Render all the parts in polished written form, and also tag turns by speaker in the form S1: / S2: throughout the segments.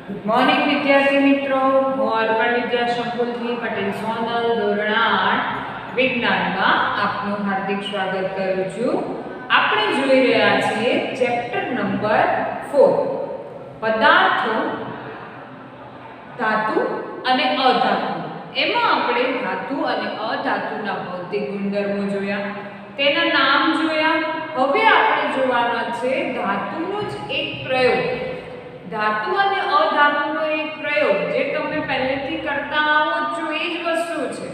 S1: Good morning વિદ્યાર્થી મિત્રો, હું અર્પણ વિદ્યા સંકુલથી પટેલ સોનલ ધોરણ 8 વિજ્ઞાનમાં આપનું હાર્દિક સ્વાગત કરું છું. આપણે જોઈ રહ્યા છીએ ચેપ્ટર નંબર 4 પદાર્થો, ધાતુ અને અધાતુ. એમાં આપણે ધાતુ અને અધાતુના ભૌતિક ગુણધર્મો જોયા, તેના નામ જોયા. હવે આપણે જોવાના છે ધાતુનો જ એક પ્રયોગ. ધાતુ અને અધાતુનો એક પ્રયોગ જે તમે પહેલેથી કરતા આવો છો એ જ વસ્તુ છે,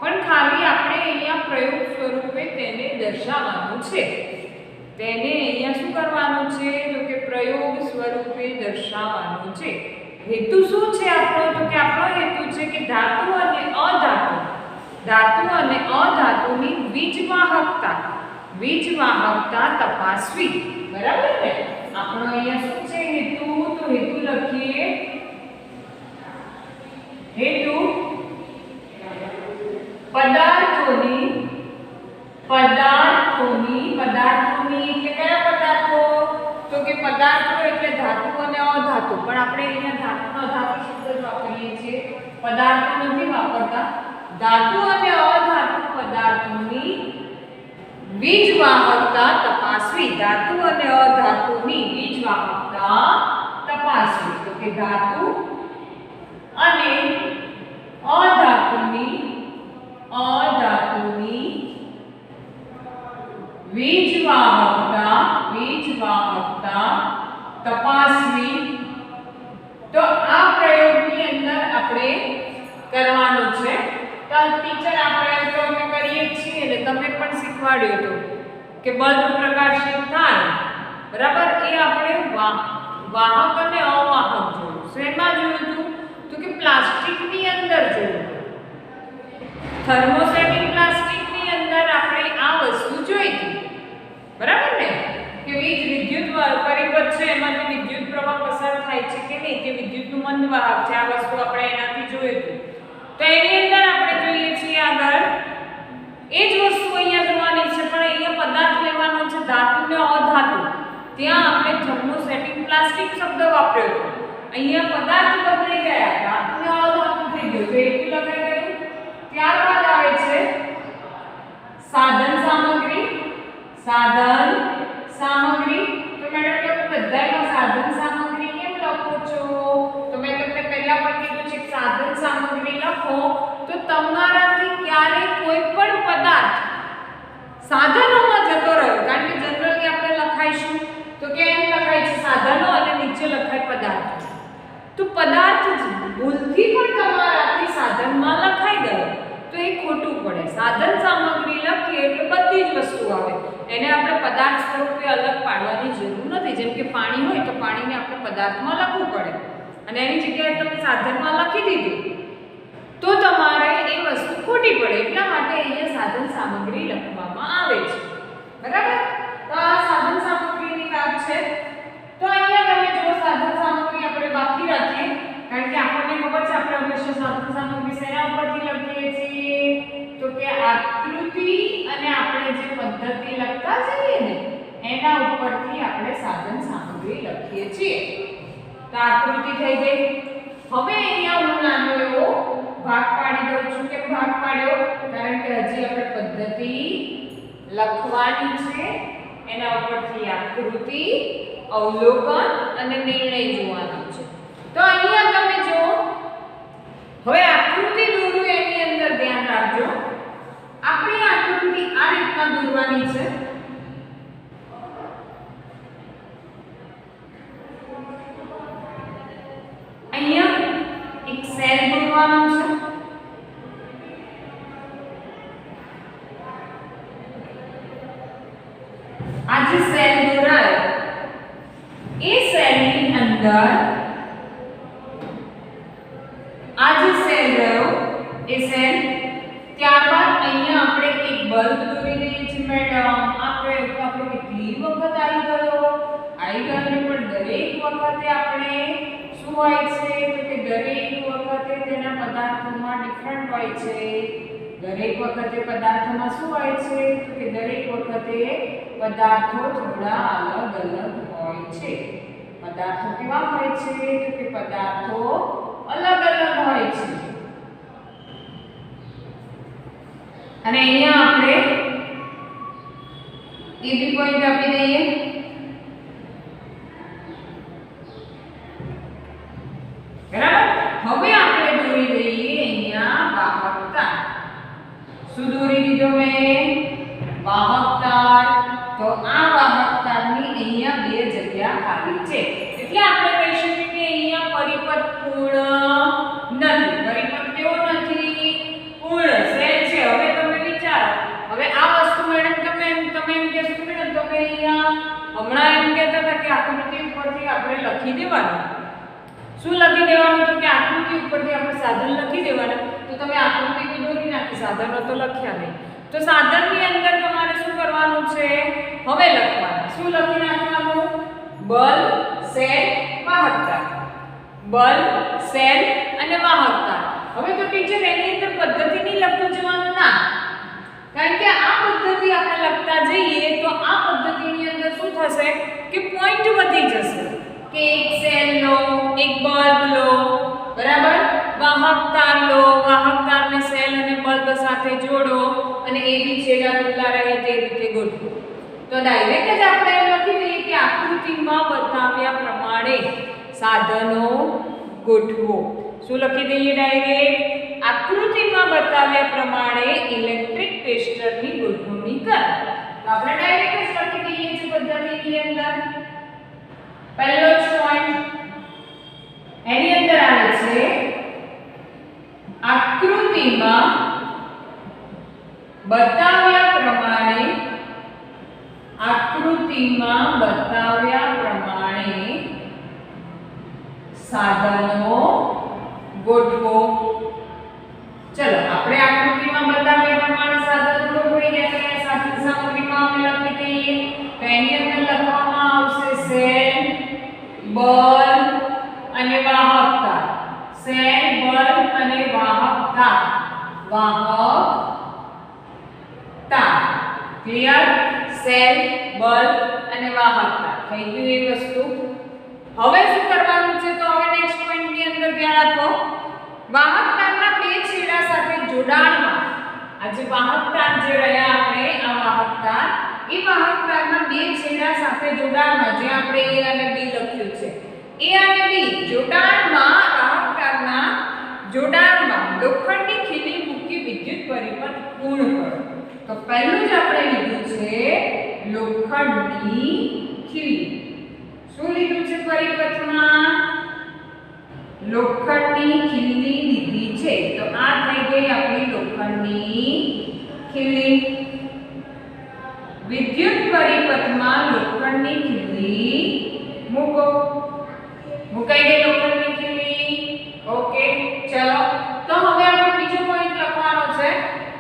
S1: પણ ખાલી આપણે અહીંયા પ્રયોગ સ્વરૂપે તેને દર્શાવવાનું છે. તેને અહીંયા શું કરવાનું છે તો કે પ્રયોગ સ્વરૂપે દર્શાવવાનું છે. હેતુ શું છે આપણો? તો કે આપણો હેતુ છે કે ધાતુ અને અધાતુની વીજવાહકતા તપાસવી. બરાબર ને? આપણો અહીંયા શું છે હેતુ? તો હેતુ લખીએ, હેતુ પદાર્થોની એટલે કયા પદાર્થો? તો કે પદાર્થો એટલે ધાતુ અને અધાતુ. પણ આપણે અહીંયા ધાતુ અધાતુ શબ્દ વાપરીએ છીએ, પદાર્થો નથી વાપરતા. ધાતુ અને અધાતુ પદાર્થોની વીજવાહકતા તપાસવી. ધાતુ અને અધાતુની વીજવાહકતા તપાસવી. તો કે ધાતુ અને અધાતુની વીજવાહકતા તપાસવી. તો આ પ્રયોગની અંદર આપણે કરવાનું છે. તો ટીચર આ પ્રયોગ તો અમે કરીએ છીએ એટલે તમે પણ શીખવાડ્યું હતું કે બલ્બ પ્રકાશિત થાય, બરાબર? એ આપણે વાહક અને અવાહક જોયું. શેમાં જોયું હતું? તો કે પ્લાસ્ટિકની અંદર જોયું. થર્મોસેટિક પ્લાસ્ટિકની અંદર આપણે આ વસ્તુ જોઈ હતી, બરાબર ને? કે વિદ્યુત પરિપથ છે, એમાંથી વિદ્યુત પ્રવાહ પસાર થાય છે કે નહીં, કે વિદ્યુતનું મંદ વાહક છે. આ વસ્તુ આપણે એનાથી જોયું હતું. તો એની અંદર આપણે જોઈએ છીએ આગળ એ જ વસ્તુ અહીંયા જોવાની છે, પણ અહીંયા પદાર્થ લેવાનો છે ધાતુ ને અધાતુ. ત્યાં આપણે થર્મોસેટિક પ્લાસ્ટિક શબ્દ વાપર્યો હતો. અહીંયા પદાર્થ બદલાઈ ગયા, ધાતુ ને અધાતુ થઈ ગયું, તો એટલું લખાઈ ગયું. ત્યારબાદ આવે છે સાધન સામગ્રી. તો મેડમ તમે બધામાં સાધન સામગ્રી કેમ લખો છો? તો મેં તમને પહેલા પણ કીધું છે કે સાધન સામગ્રી લખો તો તમારાથી ક્યારે કોઈ પણ પદાર્થ સાધનોમાં જતો રહ્યો. કારણ કે જનરલી આપણે લખાઈશું તો કે એમ લખાય છે સાધનો અને નીચે લખાય પદાર્થ. તો પદાર્થ ભૂલથી પણ તમારાથી સાધનમાં લખાઈ ગયો તો એ ખોટું પડે. સાધન સામગ્રી લખીએ એટલે બધી જ વસ્તુ આવે, એને આપણે પદાર્થ સ્વરૂપે અલગ પાડવાની જરૂર નથી. જેમ કે પાણી હોય તો પાણીને આપણે પદાર્થમાં લખવું પડે અને એની જગ્યાએ તમે સાધનમાં લખી દીધું તો તમારે એ વસ્તુ ખોટી પડે. એટલા માટે અહીંયા સાધન સામગ્રી લખવામાં આવે છે, બરાબર? તો આ સાધન સામગ્રીની વાત છે. તો અહીંયા તમે જો સાધન સામગ્રી આપણે બાકી રાખીએ, કારણ કે આપણને ખબર છે આપણે હંમેશા સાધન સામગ્રી શેના ઉપરથી લખીએ છીએ? તો કે આકૃતિ અને આપણે જે પદ્ધતિ લખતા જઈએ ને એના ઉપરથી આપણે સાધન સામગ્રી લખીએ છીએ. તો આકૃતિ થઈ ગઈ. હવે અહીંયા હું નાનો એવો ભાગ પાડી દઉં છું. કે ભાગ પાડ્યો કારણ કે હજી આપણે પદ્ધતિ લખવાની છે, એના ઉપરથી આકૃતિ, અવલોકન અને નિર્ણય જોવાનો છે. તો અહીંયા તમે જો હવે આકૃતિ દોરું એની અંદર ધ્યાન રાખજો. આપણે આકૃતિ આ રીતના દોરવાની છે. અહીંયા એક સેલ દોરવાનો છે. આ જે સેલ દોરાય એ સેલની અંદર આ જે સેલ રહ્યો એ સેલ. ત્યારબાદ અહીંયા આપણે એક બલ્બ દોરી દઈએ છીએ. મેડમ આપણે કેટલી વખત આવી ગયો ને, પણ દરેક વખતે આપણે શું હોય છે તો કે દરેક વખતે તેના પદાર્થોમાં ડિફરન્ટ હોય છે. દરેક વખતે પદાર્થોમાં શું હોય છે તો કે દરેક વખતે પદાર્થો થોડા અલગ અલગ હોય છે. પદાર્થો કેવા હોય છે તો કે પદાર્થો અલગ અલગ હોય છે અને અહીંયા આપણે એ બી પોઈન્ટ આપી દઈએ બરાબર હવે આપણે દોરી દઈએ અહીંયા વાહકતા શું દોરી દીધો મેં વાહકતા તો આ વાહકતાની અહીંયા બે જગ્યા ખાલી છે એટલે આપણે કહી શકીએ કે અહીંયા પરિપથ પૂર્ણ નથી પરિપથ કેવો નથી પૂર્ણ સેલ છે હવે તમે વિચારો હવે આ વસ્તુ મેડમ તમે એમ કહેશો મેડમ તમે અહીંયા હમણાં એમ કહેતા હતા કે આકૃતિ ઉપરથી આપણે લખી દેવાનું શું લખી દેવાનું તો કે આકૃતિ ઉપરથી આપણે સાધન લખી દેવાનું તો તમે આકૃતિ તો દોરી નાખી સાધનો તો લખ્યા નહીં તો સાધનની અંદર તમારે શું કરવાનું છે હવે લખવાનું શું લખી નાખવાનું બલ સેલ વાહકતા બલ સેલ અને વાહકતા હવે તો ટીચર એની અંદર પદ્ધતિ નહીં લખતું જવાનું ના કારણ કે આ પદ્ધતિ આપણે લખતા જઈએ તો આ પદ્ધતિની અંદર શું થશે કે પોઈન્ટ વધી જશે કે એક સેલ લો એક બલ્બ લો બરાબર વાહકતા લો વાહકતાને સેલ અને બલ્બ સાથે જોડો અને એ બી છેડા ખુલ્લા રહે તે રીતે ગોઠવો તો ડાયરેક્ટ જ આપણે એમ લખી દઈએ કે આકૃતિમાં બતાવ્યા પ્રમાણે સાધનો ગોઠવો શું લખી દઈએ ડાયરેક્ટ આકૃતિમાં બતાવ્યા પ્રમાણે ઇલેક્ટ્રિક ટેસ્ટરની ગોઠવણી કરો તો આપણે ડાયરેક્ટ જ લખી દઈએ છે પદ્ધતિની અંદર પહેલો જ પોઈન્ટ એની અંદર આવે છે આકૃતિમાં બતાવ્યા પ્રમાણે સાધનો ગોઠવો ચલો આપણે આકૃતિમાં બતાવ્યા પ્રમાણે સાધનો ગોઠવી ગયા છે સાધન સામગ્રીમાં અમે લખી દઈએ તો એની અંદર લખવામાં આવશે સેલ બલ અને વાહકતા સેલ બલ અને વાહકતા ક્લિયર સેલ બલ અને વાહકતા થઈ ગયું એ વસ્તુ હવે શું કરવાનું છે તો હવે નેક્સ્ટ પોઈન્ટ ની અંદર ધ્યાન આપો વાહકતાના બે છેડા સાથે જોડાણમાં આ જે વાહકતા જે રહ્યા આપણે આ વાહકતા એ વાહકતાના બે છેડા સાથે જોડાણમાં જે આપણે A અને B લખ્યું છે A અને B જોડાણમાં વાહકતાના જોડાણમાં લોખંડની ખીલી મૂકી વિદ્યુત પરિપથ પૂર્ણ કરો તો પહેલું જ આપણે લીધું છે લોખંડની ખીલી શું લીધું છે પરિપથમાં લોખંડની ખીલી લીધી છે તો આ થઈ ગઈ આપણી લોખંડની ખીલી વિદ્યુત પરિપથમાં લોખંડની ખીલી મૂકો મુકાઈ ગઈ લોખંડની ખીલી ઓકે ચલો તો હવે આપણે બીજો પોઈન્ટ લખવાનો છે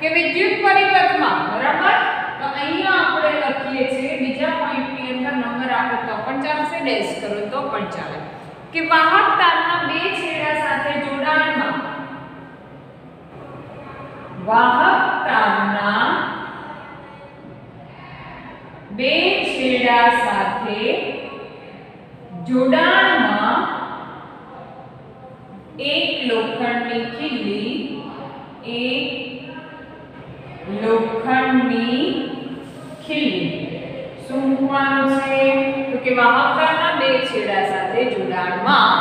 S1: કે વિદ્યુત પરિપથમાં બરાબર તો અહીંયા આપણે લખીએ છીએ બીજા પોઈન્ટની અંદર નંબર આપો તો પણ ચાલશે ડેશ કરો તો પણ ચાલે કે વાહક તારના બે છેડા સાથે જોડાણમાં વાહક તારના બે છેડા સાથે જોડાણમાં એક લોખંડની ખીલી શું મૂકવાનું છે તો કે વાહકતાના બે છેડા સાથે જોડાણમાં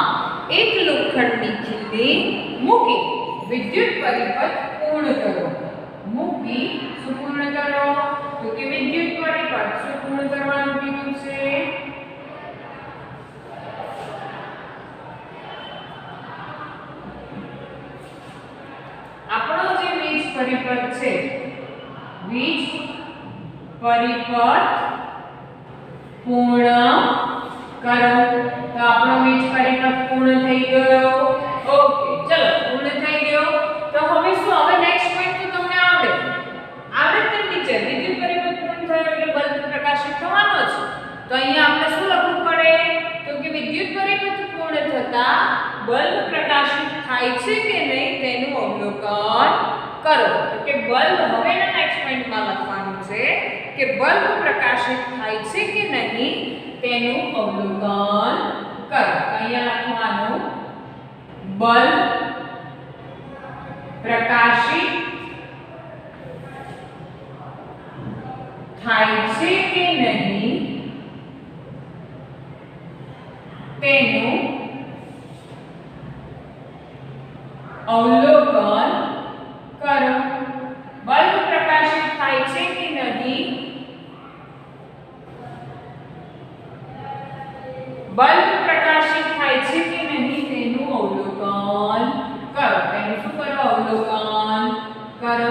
S1: એક લોખંડની ખીલી મૂકી વિદ્યુત પરિપથ પૂર્ણ કરો મૂકી શું પૂર્ણ કરો તો કે વિદ્યુત પરિપથ શું પૂર્ણ કરવાનું કીધું છે આપણો જે વીજ પરિપથ છે વીજ પરિપથ પૂર્ણ કરો તો આપણો વીજ પરિપથ પૂર્ણ થઈ ગયો ઓકે ચલો પૂર્ણ થઈ ગયો તો હવે શું હવે નેક્સ્ટ પોઈન્ટ તો તમને આવડે તો ટીચર વિદ્યુત પરિપથ પૂર્ણ થયો એટલે બલ્બ પ્રકાશિત થવાનો છે તો અહીંયા આપણે શું લખવું પડે તો કે વિદ્યુત પરિપથ પૂર્ણ થતા બલ્બ પ્રકાશિત થાય છે કે નહીં તેનું અવલોકન કરો તો કે બલ્બ હવેના નેક્સ્ટ પોઈન્ટમાં લખવાનું છે કે બલ્બ પ્રકાશિત થાય છે કે નહીં તેનું અવલોકન કરો. અહીંયા લખવાનું બલ્બ પ્રકાશિત થાય છે કે નહીં તેનું અવલોકન કરો. બલ્બ પ્રકાશિત થાય છે કે નહીં, બલ્બ પ્રકાશિત થાય છે કે નહીં તેનું અવલોકન કરો. તેનું શું કરો? અવલોકન કરો.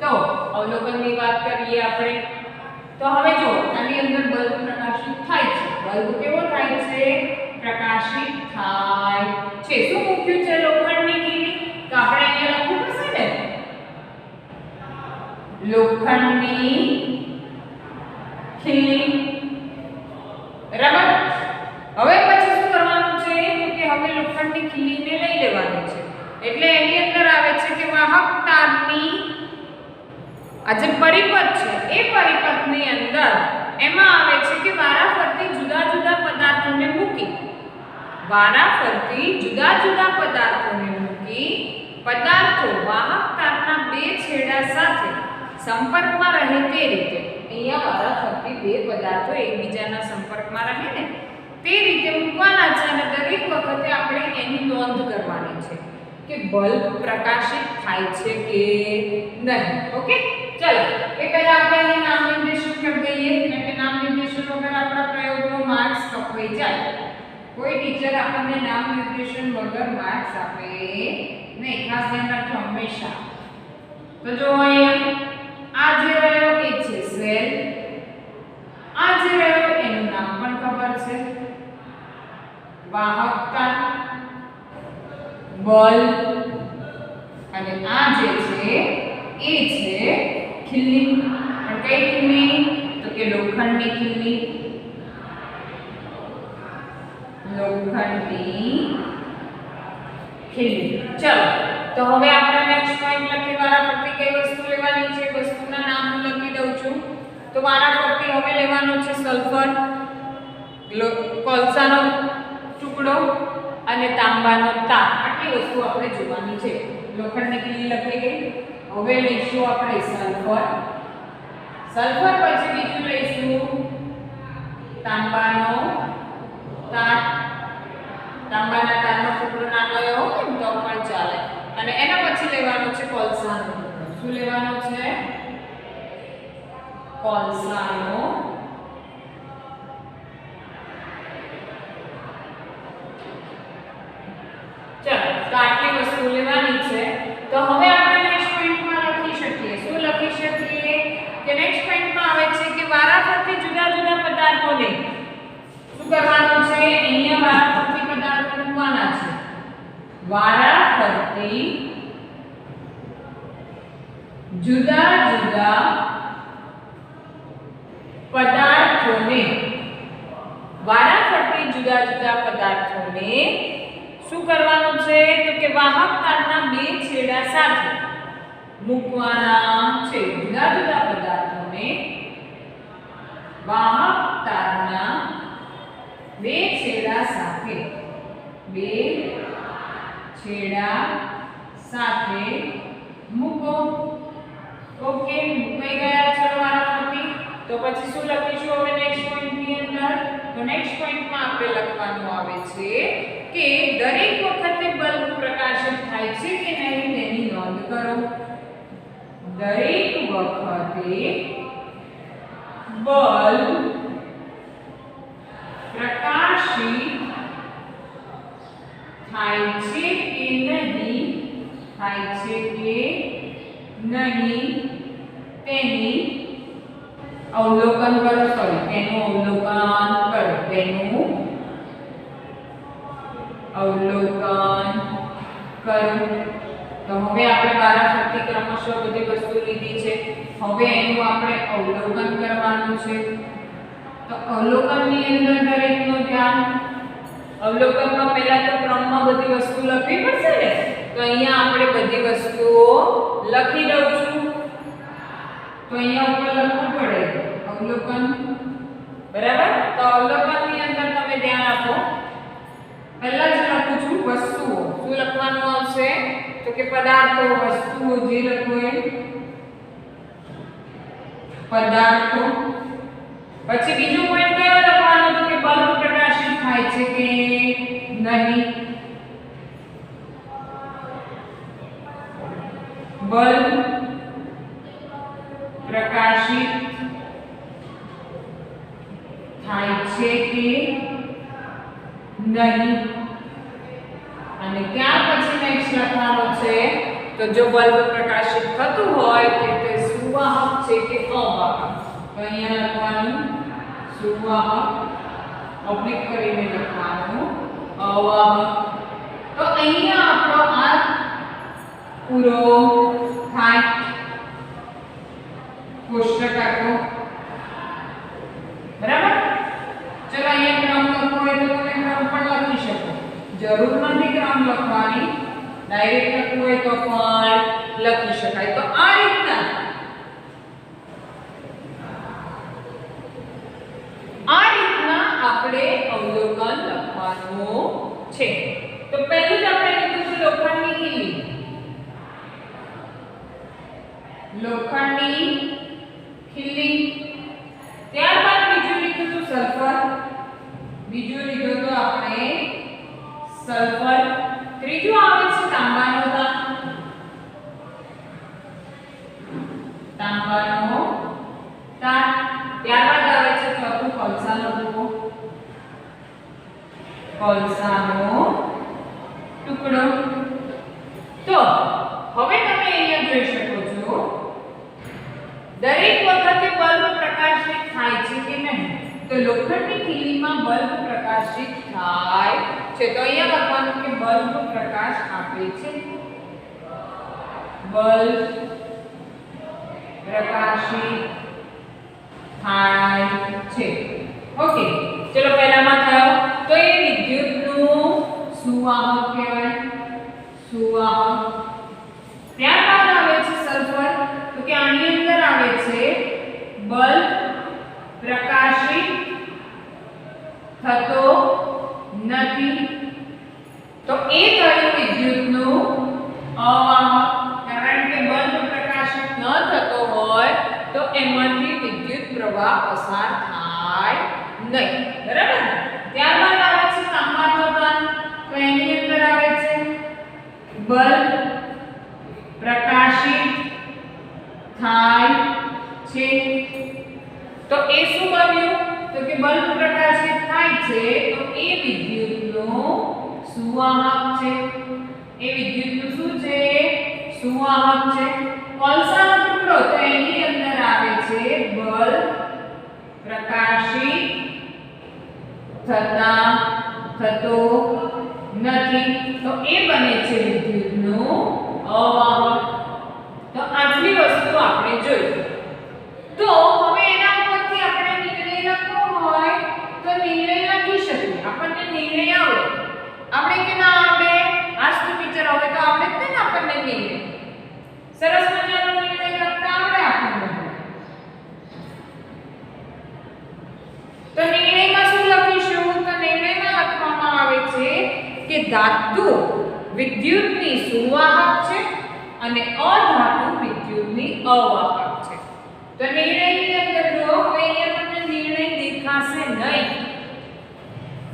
S1: તો અવલોકનની વાત કરીએ આપણે. તો હવે જો આની અંદર બલ્બ પ્રકાશિત થાય છે. બલ્બ કેવો થાય છે? પ્રકાશિત થાય છે. શું મૂક્યું છે? લોખંડની કીડી. તો આપણે અહીંયા લખવું પડશે ને, લોખંડની ખીલી. બરાબર. હવે પછી શું કરવાનું છે? તો કે હવે લોખંડની ખીલીને લઈ લેવાની છે. એટલે એની અંદર આવે છે કે વાહક તારની આ જે પરિપથ છે એ પરિપથની અંદર એમાં આવે છે કે વારાફરતી જુદા જુદા પદાર્થોને મૂકી, વારાફરતી જુદા જુદા પદાર્થોને મૂકી પદાર્થો વાહક તારના બે છેડા સાથે સંપર્કમાં રહે તે રીતે. અહીંયા વારાફરતી બે પદાર્થો એકબીજાના સંપર્કમાં રહે ને તે રીતે મૂકવાના છે. અને દરેક વખતે આપણે એની નોંધ કરવાની છે કે બલ્બ પ્રકાશિત થાય છે કે નહીં. ઓકે, ચલો એ પહેલા આપણે અહીં નામ નિર્દેશન કરી દઈએ, કારણ કે નામ નિર્દેશન વગર આપણા પ્રયોગનો માર્ક્સ કપાઈ જાય. કોઈ ટીચર આપણને નામ નિર્દેશન વગર માર્ક્સ આપે નહીં, ખાસ ધ્યાન રાખજો હંમેશા. તો જો અહીંયા આ જે રહ્યો એ છે સેલ, આ જે રહ્યો એનું નામ પણ ખબર છે, વાહકતા, બલ્બ, અને આ જે છે એ છે ખીલી. પણ કઈ ખીલી? તો કે લોખંડની ખીલી. લોખંડની ખીલી. ચલો તો હવે આપણે નેક્સ્ટ પોઈન્ટ લખી વારાફરતી કઈ વસ્તુ લેવાની છે? વસ્તુના નામ હું લખી દઉં છું. તો વારાફરતી હવે લેવાનો છે સલ્ફર, કોલસાનો ટુકડો અને તાંબાનો તાર. આટલી વસ્તુ આપણે જોવાની છે. લોખંડની ખીલી લખી ગઈ. હવે લઈશું આપણે સલ્ફર. સલ્ફર પછી બીજું લઈશું તાંબાનો તાર. તાંબાના તારનો ટુકડો નાનો એવો હોય તો પણ ચાલે. અને એના પછી લેવાનો છે કોલસાનો ટુકડો. શું લેવાનો છે? કોલસાનો તો આટલી વસ્તુ લેવાની છે. તો હવે આપણે નેક્સ્ટ પોઈન્ટમાં લખી શકીએ. શું લખી શકીએ? કે નેક્સ્ટ પોઈન્ટમાં આવે છે કે વારાફરતી જુદા જુદા પદાર્થોને શું કરવાનું છે? અહીંયા વારાફરતી પદાર્થો મૂકવાના છે. વારાફરતી જુદા જુદા પદાર્થોને, વારાફરતી જુદા જુદા પદાર્થોને શું કરવાનું છે? તો કે વાહક તારના બે છેડા સાથે મૂકવાના છે. જુદા જુદા પદાર્થોને વાહક તારના બે છેડા સાથે, બે છેડા સાથે મૂકો. ઓકે, મૂકાઈ ગયા. ચલો વારાફરતી. તો પછી શું લખીશું હવે નેક્સ્ટ પોઈન્ટની અંદર? તો નેક્સ્ટ પોઈન્ટમાં આપણે લખવાનું આવે છે કે દરેક વખતે બલ્બ પ્રકાશિત થાય છે કે નહીં તેની નોંધ કરો. દરેક વખતે બલ્બ પ્રકાશિત થાય છે કે નહીં, થાય છે કે નહીં તેની અવલોકન કરો. સોરી, તેનું અવલોકન કરો. તેનું અવલોકન કરો. તો હવે આપણે વારાફરતી ક્રમશઃ બધી વસ્તુ લીધી છે. હવે એનું આપણે અવલોકન કરવાનું છે. તો અવલોકનની અંદર દરેકનું ધ્યાન. અવલોકનમાં પહેલા તો ક્રમમાં બધી વસ્તુ લખવી પડશે ને. તો અહીંયા આપણે બધી વસ્તુઓ લખી દઉં છું. તો અહીંયા ઉપર લખવું પડે અવલોકન. બરાબર. તો અવલોકનની અંદર તમે ધ્યાન આપો કે પદાર્થો વસ્તુઓ જે લખો એ પદાર્થો. પછી બીજો પોઈન્ટ કયો લખવાનો તો કે બલ્બ પ્રકાશિત થાય છે કે નહીં. બલ્બ પ્રકાશિત થાય છે કે નહીં. અને ત્યાર પછી નેક્સ્ટ લખવાનો છે તો જો બલ્બ પ્રકાશિત થતું હોય તો તે સુવાહક છે કે અવાહક. તો અહીંયા લખવાનું સુવાહક, ઓબ્લિક કરીને લખવાનું અવાહક. તો અહીંયા આપણો આ પૂરો થાય કોષ્ટક આખો. બરાબર. ચલો અહીંયા ક્રમ લખવો હોય તો તમે ક્રમ પણ લખી શકો. જરૂર નથી ક્રમ લખવાની, ડાયરેક્ટ લખવું હોય તો પણ લખી શકાય. તો આ રીતના આપણે અવલોકન લખવાનું છે. તો પહેલું જ આપણે લીધું છે લોખંડની ખીલી. લોખંડની ખીલી. ત્યારબાદ બીજું લીધું હતું સલ્ફર. બીજું લીધું તો આપણે સલ્ફર. ત્રીજું આવે છે તાંબાનો તાર. તાંબાનો તાર. ત્યારબાદ આવે છે ચોથું કોલસાનો ટુકડો. કોલસાનો ટુકડો. તો હવે તમે અહીંયા જોઈ શકો છો દરેક વખતે બલ્બ પ્રકાશિત થાય છે કે નહીં. તો લોખંડની ખીલીમાં બલ્બ પ્રકાશિત થાય છે. તો અહીંયા લખવાનું કે બલ્બ પ્રકાશ આપે છે. બલ્બ પ્રકાશિત થાય છે. ઓકે, ચલો પહેલામાં થયો તો એ વિદ્યુતનું સુવાહક કહેવાય. સુવાહક. ત્યારબાદ આવે છે સલ્ફર. તો કે આની અંદર આવે છે બલ્બ પ્રકાશિત થતો નથી. તો એ થયું વિદ્યુતનું અવાહક. કારણ કે બલ્બ પ્રકાશિત ન થતો હોય તો એમાંથી વિદ્યુત પ્રવાહ પસાર થાય નહીં. બરાબર. ત્યારબાદ આવે છે તાંબાનો તાર. તો એની અંદર આવે છે બલ્બ પ્રકાશિત થાય છે. તો એ શું બન્યું તો કે બલ્બ પ્રકાશિત થાય છે તો એ વિદ્યુતનું સુવાહક છે. એ વિદ્યુતનું શું છે? સુવાહક છે. કોલસાનો ટુકડો. તો એની અંદર આવે છે બલ્બ પ્રકાશિત થતો નથી. તો એ બને છે વિદ્યુતનું અવાહક. તો આટલી વસ્તુ આપણે જોઈ. તો હવે એના ઉપરથી આપણે નિર્ણય લખવો હોય તો નિર્ણય લખી શકીએ. આપણને નિર્ણય આવડે. આપણે કે ના આવડે? આજ તો ટીચર હવે તો આવડે જ ને આપણને નિર્ણય. સરસ મજાનો નિર્ણય લખતા આવડે આપણને. તો નિર્ણયમાં શું લખીશું? તો નિર્ણયમાં લખવામાં આવે છે કે ધાતુ વિદ્યુતની સુવાહક છે અને અધાતુ વિદ્યુતની અવાહક છે. તો નિર્ણયની અંદર જો હવે અહીંયા તમને નિર્ણય દેખાશે નહીં.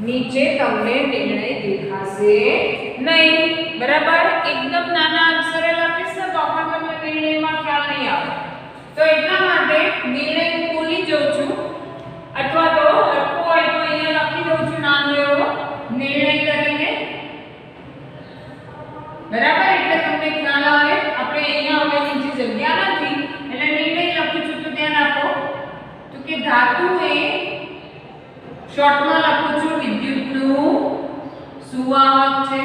S1: નીચે તમને નિર્ણય દેખાશે નહીં. બરાબર. એકદમ નાના અક્ષરે લખીશ ને તો પણ તમને નિર્ણયમાં ખ્યાલ નહીં આવે. તો એટલા માટે નિર્ણય હું ભૂલી જાઉં છું અથવા તો લખવો હોય તો અહીંયા લખી દઉં છું નાનો એવો નિર્ણય કરીને. બરાબર. એટલે તમને ખ્યાલ આવે. આપણે અહીંયા હવે નીચે જગ્યા નથી એટલે નિર્ણય લખું છું તો ધ્યાન આપો. તો કે ધાતુ એ શોર્ટમાં લખું છું વિદ્યુતનું સુવાહક છે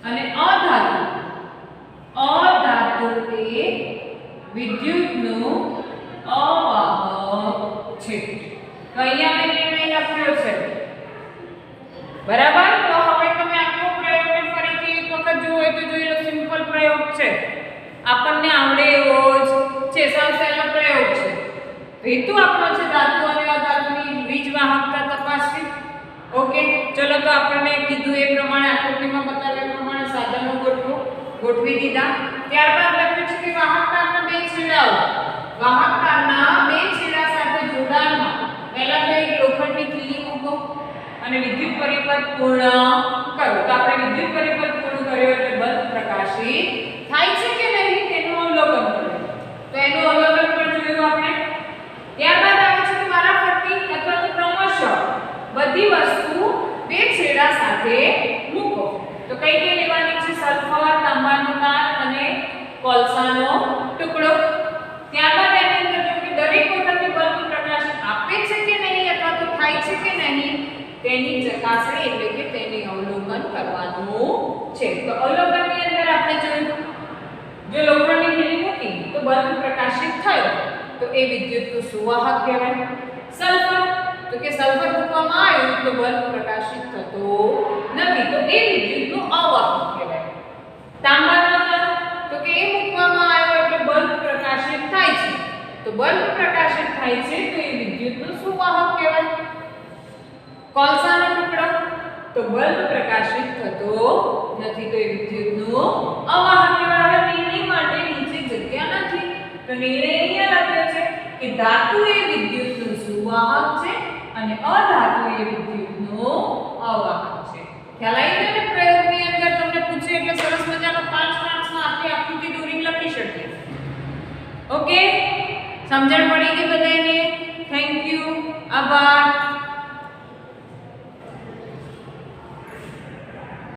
S1: અને અધાતુ એ વિદ્યુતનું અવાહક છે. તો અહીંયા મેં નિર્ણય લખ્યો છે. બરાબર. તો હવે તમે આખો પ્રયોગને ફરીથી એક વખત જોવો તો જોઈ લો. સિમ્પલ પ્રયોગ છે. આપણને આવડે એવો જ છે. સાવ સહેલો પ્રયોગ છે. હેતુ આપણો છે ધાતુ અને અધાતુની વીજ વાહકતા તપાસવી. ઓકે. ચલો તો આપણને કીધું એ પ્રમાણે આકૃતિમાં બતાવ્યા પ્રમાણે સાધનો ગોઠવો. ગોઠવી દીધા. ત્યારબાદ લખ્યું છે કે વાહક તારના બે છેડાઓ, વાહક તારના બે છેડા સાથે જોડાણમાં પહેલા તો એક લોખંડની ખીલી મૂકો અને વિદ્યુત પરિપથ પૂર્ણ કરો. તો આપણે વિદ્યુત પરિપથ પૂર્ણ કર્યો એટલે બલ્બ પ્રકાશિત થાય છે કે નહીં તેનું અવલોકન કર્યું. તો એનું અવલોકન પણ જોયું આપણે. ત્યારબાદ આવે છે કે વારાફરતી અથવા તો ક્રમશઃ બધી વસ્તુ બે છેડા સાથે મૂકો. તો કઈ કઈ લેવાની છે? સલ્ફર, તાંબાનો તાર અને કોલસાનો ટુકડો. ત્યારબાદ એની અંદર જો કે દરેક વખતે બલ્બ પ્રકાશ આપે છે કે નહીં અથવા તો થાય છે કે નહીં તેની ચકાસણી એટલે કે તેની અવલોકન કરવાનું છે. તો અવલોકનની અંદર આપણે જોયું જો લોખંડની ખીલી મૂકી તો બલ્બ પ્રકાશિત થયો તો એ વિદ્યુતનું સુવાહક કહેવાય. સલ્ફર તો કે સલ્ફર મૂકવામાં આવ્યું તો બલ્બ પ્રકાશિત થતો નથી તો એ વિદ્યુતનું અવાહક કહેવાય. તાંબાનો તાર તો કે એ મૂકવામાં આવ્યો એટલે બલ્બ પ્રકાશિત થાય છે તો બલ્બ પ્રકાશિત થાય છે તો એ વિદ્યુતનું સુવાહક કહેવાય. કોલસાનો ટુકડો તો બલ્બ પ્રકાશિત થતો નથી તો એ વિદ્યુતનું અવાહક કહેવાય. નિર્ણય માટે નીચે જગ્યા નથી તો નિર્ણય અહીંયા લખ્યો છે કે ધાતુ એ વિદ્યુતનું સુવાહક છે અને અધાતુ એ વિદ્યુતનું અવાહક છે. ખ્યાલ આવી ગયો ને? પ્રયોગની અંદર તમને પૂછે એટલે સરસ મજાનો 5 માર્ક્સમાં આખી આકૃતિ દોરીને લખી શકીએ. ઓકે, સમજણ પડી ગઈ બધાને?